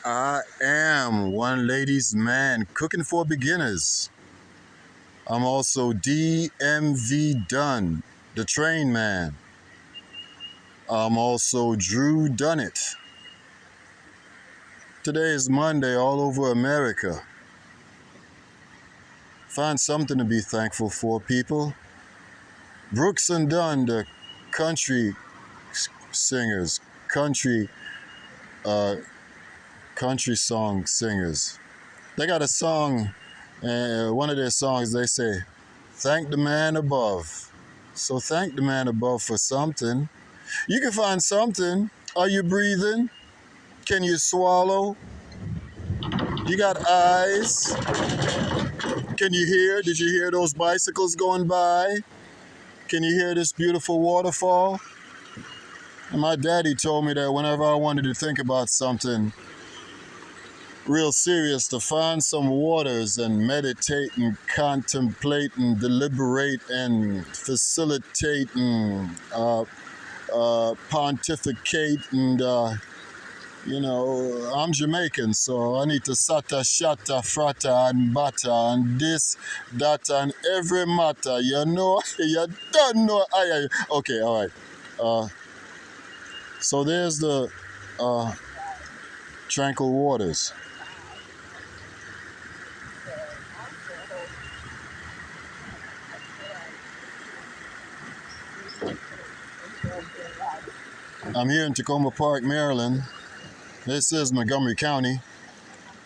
I am one ladies man cooking for beginners. I'm also DMV Dunn, the train man. I'm also Drew Dunnett. Today is Monday all over America. Find something to be thankful for, people. Brooks and Dunn, the country singers, uh, country song singers. They got a song, one of their songs, they say, thank the man above. So thank the man above for something. You can find something. Are you breathing? Can you swallow? You got eyes? Can you hear? Did you hear those bicycles going by? Can you hear this beautiful waterfall? And my daddy told me that whenever I wanted to think about something real serious, to find some waters and meditate and contemplate and deliberate and facilitate and pontificate and I'm Jamaican, so I need to sata, shatta, frata, and bata, and this, that, and every matter. You know, you don't know. Okay, all right. So there's the tranquil waters. I'm here in Tacoma Park, Maryland. This is Montgomery County.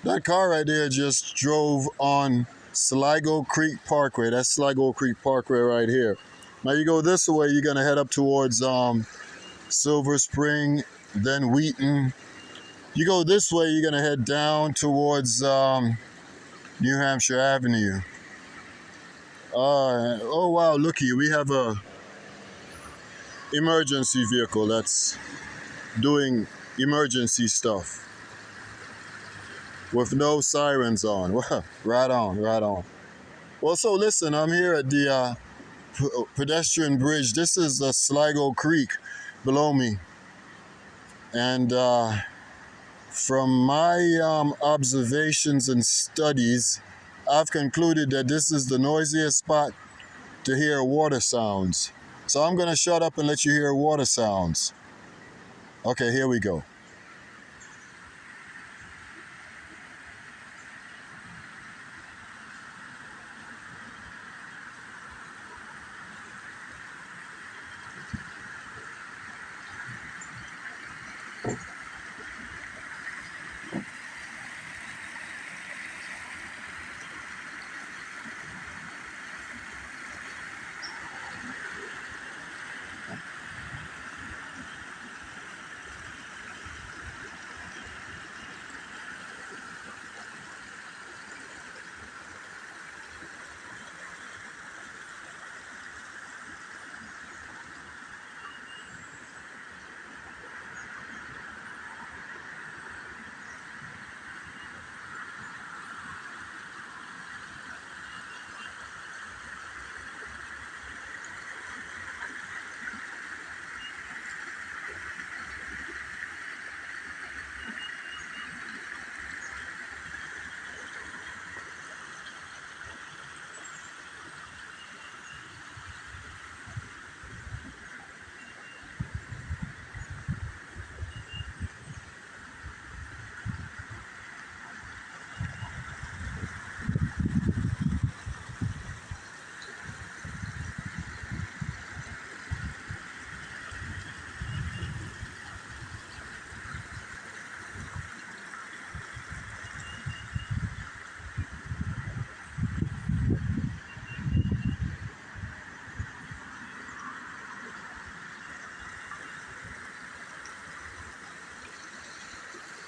That car right there just drove on SÍGO Creek Parkway. That's SÍGO Creek Parkway right here. Now you go this way, you're gonna head up towards Silver Spring, then Wheaton. You go this way, you're gonna head down towards New Hampshire Avenue. Oh wow, looky, we have a emergency vehicle that's doing emergency stuff with no sirens on. Right on, right on. Well, so listen, I'm here at the pedestrian bridge. This is the Sligo Creek below me. And from my observations and studies, I've concluded that this is the noisiest spot to hear water sounds. So I'm going to shut up and let you hear water sounds. Okay, here we go.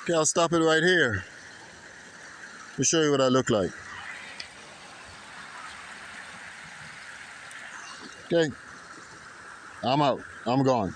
Okay, I'll stop it right here. Let me show you what I look like. Okay, I'm out. I'm gone.